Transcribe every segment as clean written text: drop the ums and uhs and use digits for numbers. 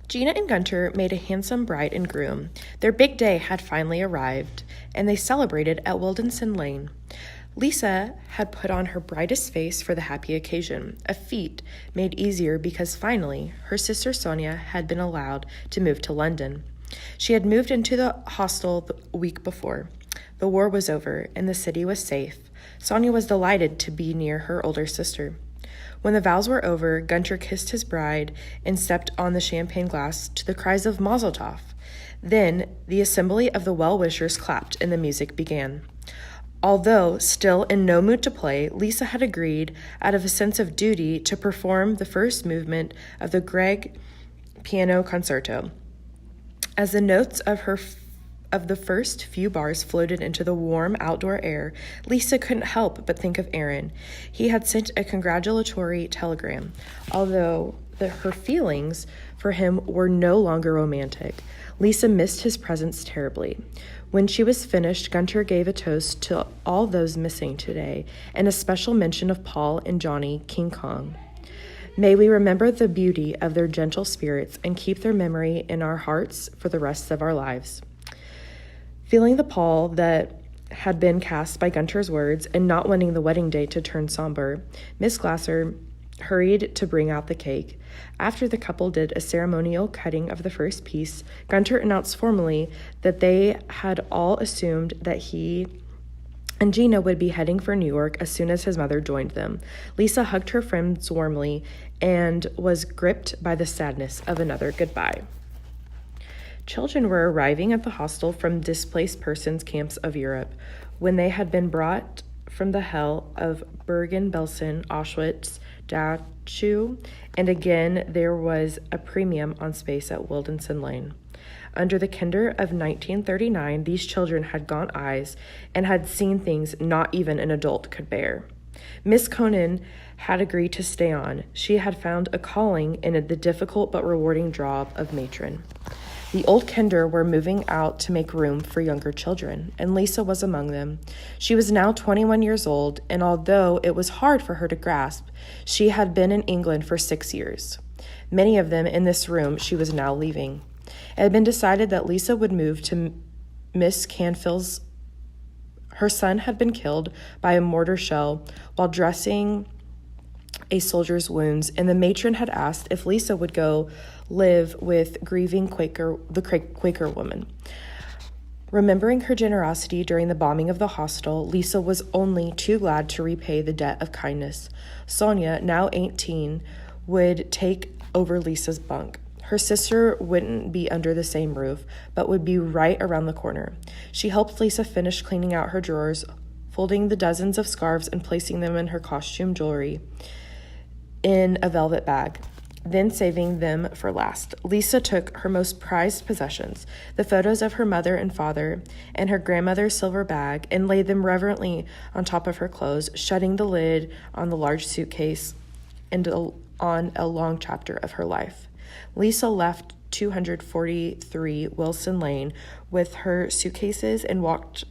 Gina and Gunter made a handsome bride and groom. Their big day had finally arrived, and they celebrated at Wildenson Lane. Lisa had put on her brightest face for the happy occasion, a feat made easier because finally her sister Sonia had been allowed to move to London. She had moved into the hostel the week before. The war was over, and the city was safe. Sonia was delighted to be near her older sister. When the vows were over, Gunter kissed his bride and stepped on the champagne glass to the cries of Mazel Tov. Then the assembly of the well-wishers clapped and the music began. Although still in no mood to play, Lisa had agreed, out of a sense of duty, to perform the first movement of the Grieg piano concerto. As the notes of the first few bars floated into the warm outdoor air, Lisa couldn't help but think of Aaron. He had sent a congratulatory telegram, although her feelings for him were no longer romantic. Lisa missed his presence terribly. When she was finished, Gunter gave a toast to all those missing today, and a special mention of Paul and Johnny King Kong. May we remember the beauty of their gentle spirits and keep their memory in our hearts for the rest of our lives. Feeling the pall that had been cast by Gunter's words and not wanting the wedding day to turn somber, Miss Glasser hurried to bring out the cake. After the couple did a ceremonial cutting of the first piece, Gunter announced formally that they had all assumed that he and Gina would be heading for New York as soon as his mother joined them. Lisa hugged her friends warmly and was gripped by the sadness of another goodbye. Children were arriving at the hostel from displaced persons camps of Europe. When they had been brought from the hell of Bergen-Belsen, Auschwitz, Dachau, and again there was a premium on space at Wildenson Lane. Under the Kinder of 1939, these children had gaunt eyes and had seen things not even an adult could bear. Miss Conan had agreed to stay on. She had found a calling in the difficult but rewarding job of matron. The old Kinder were moving out to make room for younger children, and Lisa was among them. She was now 21 years old, and although it was hard for her to grasp, she had been in England for 6 years. Many of them in this room she was now leaving. It had been decided that Lisa would move to Miss Canfield's. Her son had been killed by a mortar shell while dressing a soldier's wounds, and the matron had asked if Lisa would go live with grieving Quaker woman. Remembering her generosity during the bombing of the hostel, Lisa was only too glad to repay the debt of kindness. Sonia, now 18, would take over Lisa's bunk. Her sister wouldn't be under the same roof, but would be right around the corner. She helped Lisa finish cleaning out her drawers, folding the dozens of scarves and placing them in her costume jewelry in a velvet bag, then saving them for last. Lisa took her most prized possessions, the photos of her mother and father, and her grandmother's silver bag, and laid them reverently on top of her clothes, shutting the lid on the large suitcase and on a long chapter of her life. Lisa left 243 Wilson Lane with her suitcases and walked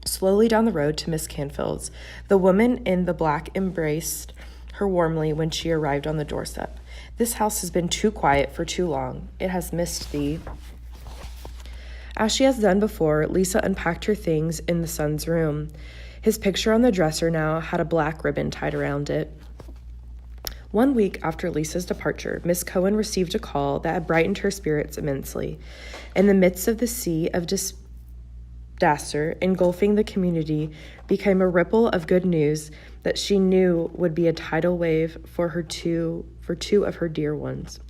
slowly down the road to Miss Canfield's. The woman in the black embraced her warmly when she arrived on the doorstep. This house has been too quiet for too long. It has missed thee. As she has done before, Lisa unpacked her things in the son's room. His picture on the dresser now had a black ribbon tied around it. 1 week after Lisa's departure, Miss Cohen received a call that had brightened her spirits immensely. In the midst of the sea of disaster engulfing the community became a ripple of good news that she knew would be a tidal wave for two of her dear ones.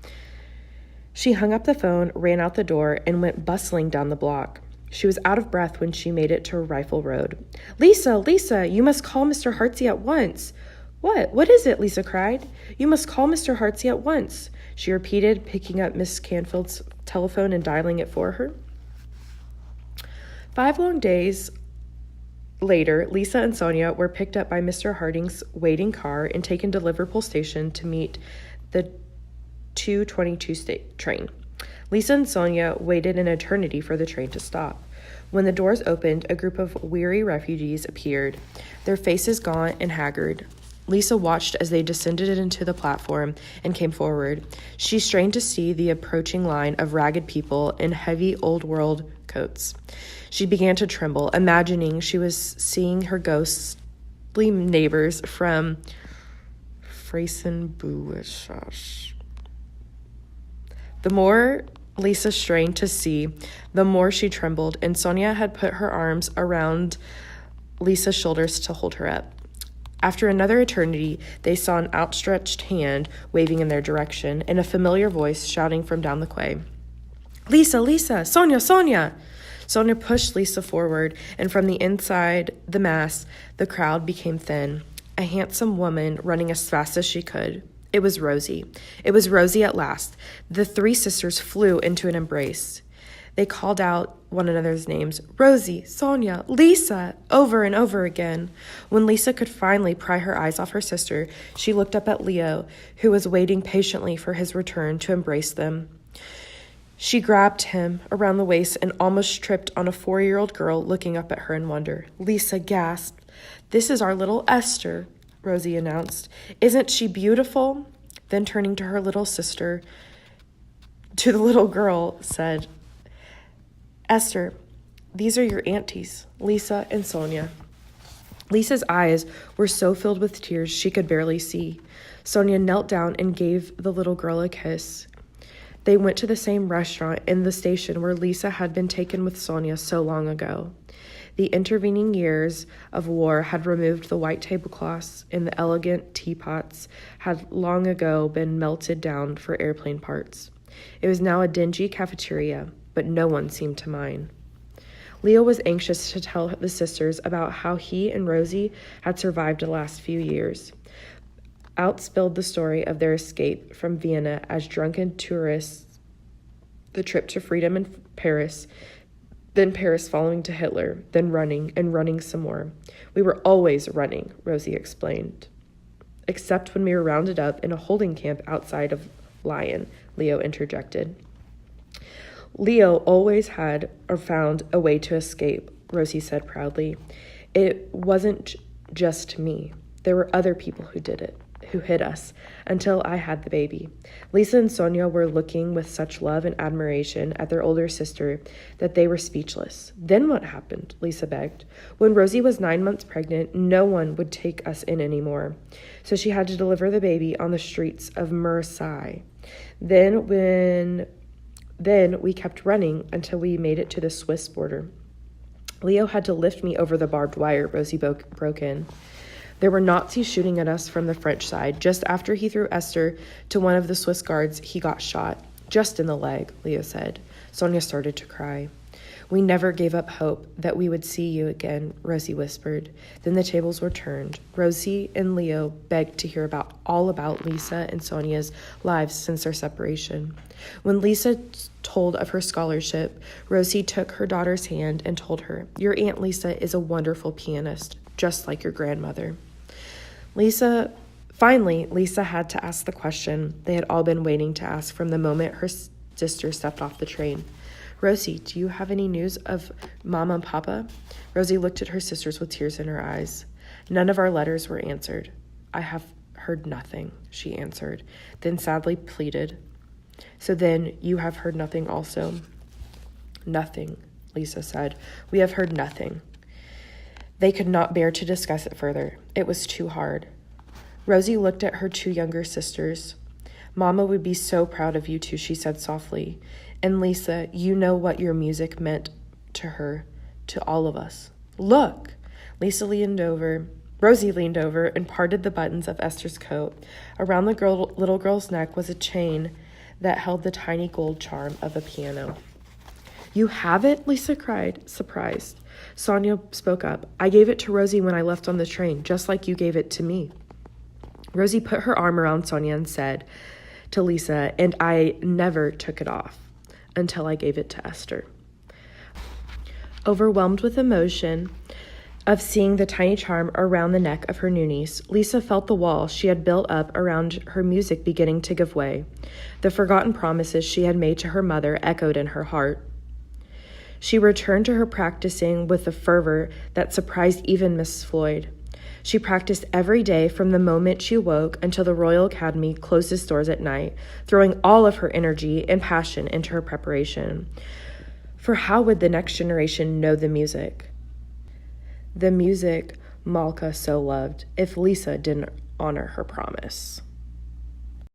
She hung up the phone, ran out the door, and went bustling down the block. She was out of breath when she made it to Rifle Road. Lisa, you must call Mr. Hartsey at once." What is it?" Lisa cried. "You must call Mr. Hartsey at once," she repeated, picking up Miss Canfield's telephone and dialing it for her. 5 long days later, Lisa and Sonia were picked up by Mr. Harding's waiting car and taken to Liverpool Station to meet the 2:22 train. Lisa and Sonia waited an eternity for the train to stop. When the doors opened, a group of weary refugees appeared, their faces gaunt and haggard. Lisa watched as they descended into the platform and came forward. She strained to see the approaching line of ragged people in heavy old-world coats. She began to tremble, imagining she was seeing her ghostly neighbors from Freysenbuesch. The more Lisa strained to see, the more she trembled, and Sonia had put her arms around Lisa's shoulders to hold her up. After another eternity, they saw an outstretched hand waving in their direction, and a familiar voice shouting from down the quay. "Lisa, Lisa! Sonia, Sonia!" Sonia pushed Lisa forward, and from the inside the mass, the crowd became thin. A handsome woman running as fast as she could. It was Rosie. It was Rosie at last. The three sisters flew into an embrace. They called out one another's names, Rosie, Sonia, Lisa, over and over again. When Lisa could finally pry her eyes off her sister, she looked up at Leo, who was waiting patiently for his return to embrace them. She grabbed him around the waist and almost tripped on a 4-year-old girl looking up at her in wonder. Lisa gasped. "This is our little Esther," Rosie announced. "Isn't she beautiful?" Then turning to her little sister, to the little girl, said, "Esther, these are your aunties, Lisa and Sonia." Lisa's eyes were so filled with tears she could barely see. Sonia knelt down and gave the little girl a kiss. They went to the same restaurant in the station where Lisa had been taken with Sonia so long ago. The intervening years of war had removed the white tablecloths, and the elegant teapots had long ago been melted down for airplane parts. It was now a dingy cafeteria, but no one seemed to mind. Leo was anxious to tell the sisters about how he and Rosie had survived the last few years. Out spilled the story of their escape from Vienna as drunken tourists, the trip to freedom in Paris, then Paris following to Hitler, then running and running some more. "We were always running," Rosie explained. "Except when we were rounded up in a holding camp outside of Lyon," Leo interjected. "Leo always had or found a way to escape," Rosie said proudly. "It wasn't just me. There were other people who did it, who hid us, until I had the baby." Lisa and Sonia were looking with such love and admiration at their older sister that they were speechless. "Then what happened?" Lisa begged. "When Rosie was 9 months pregnant, no one would take us in anymore. So she had to deliver the baby on the streets of Marseille. Then we kept running until we made it to the Swiss border. Leo had to lift me over the barbed wire," Rosie broke in. "There were Nazis shooting at us from the French side. Just after he threw Esther to one of the Swiss guards, he got shot. Just in the leg," Leo said. Sonia started to cry. "We never gave up hope that we would see you again," Rosie whispered. Then the tables were turned. Rosie and Leo begged to hear all about Lisa and Sonia's lives since their separation. When Lisa told of her scholarship, Rosie took her daughter's hand and told her, "Your Aunt Lisa is a wonderful pianist, just like your grandmother." Finally, Lisa had to ask the question they had all been waiting to ask from the moment her sister stepped off the train. "Rosie, do you have any news of Mama and Papa?" Rosie looked at her sisters with tears in her eyes. "None of our letters were answered." "I have heard nothing," she answered, then sadly pleaded. "So then you have heard nothing also?" "Nothing," Lisa said. "We have heard nothing." They could not bear to discuss it further. It was too hard. Rosie looked at her 2 younger sisters. "Mama would be so proud of you two," she said softly. "And Lisa, you know what your music meant to her, to all of us. Look!" Rosie leaned over and parted the buttons of Esther's coat. Around the little girl's neck was a chain that held the tiny gold charm of a piano. "You have it?" Lisa cried, surprised. Sonia spoke up. "I gave it to Rosie when I left on the train, just like you gave it to me." Rosie put her arm around Sonia and said to Lisa, "And I never took it off until I gave it to Esther." Overwhelmed with emotion of seeing the tiny charm around the neck of her new niece, Lisa felt the wall she had built up around her music beginning to give way. The forgotten promises she had made to her mother echoed in her heart. She returned to her practicing with a fervor that surprised even Miss Floyd. She practiced every day from the moment she woke until the Royal Academy closed its doors at night, throwing all of her energy and passion into her preparation. For how would the next generation know the music? The music Malka so loved if Lisa didn't honor her promise.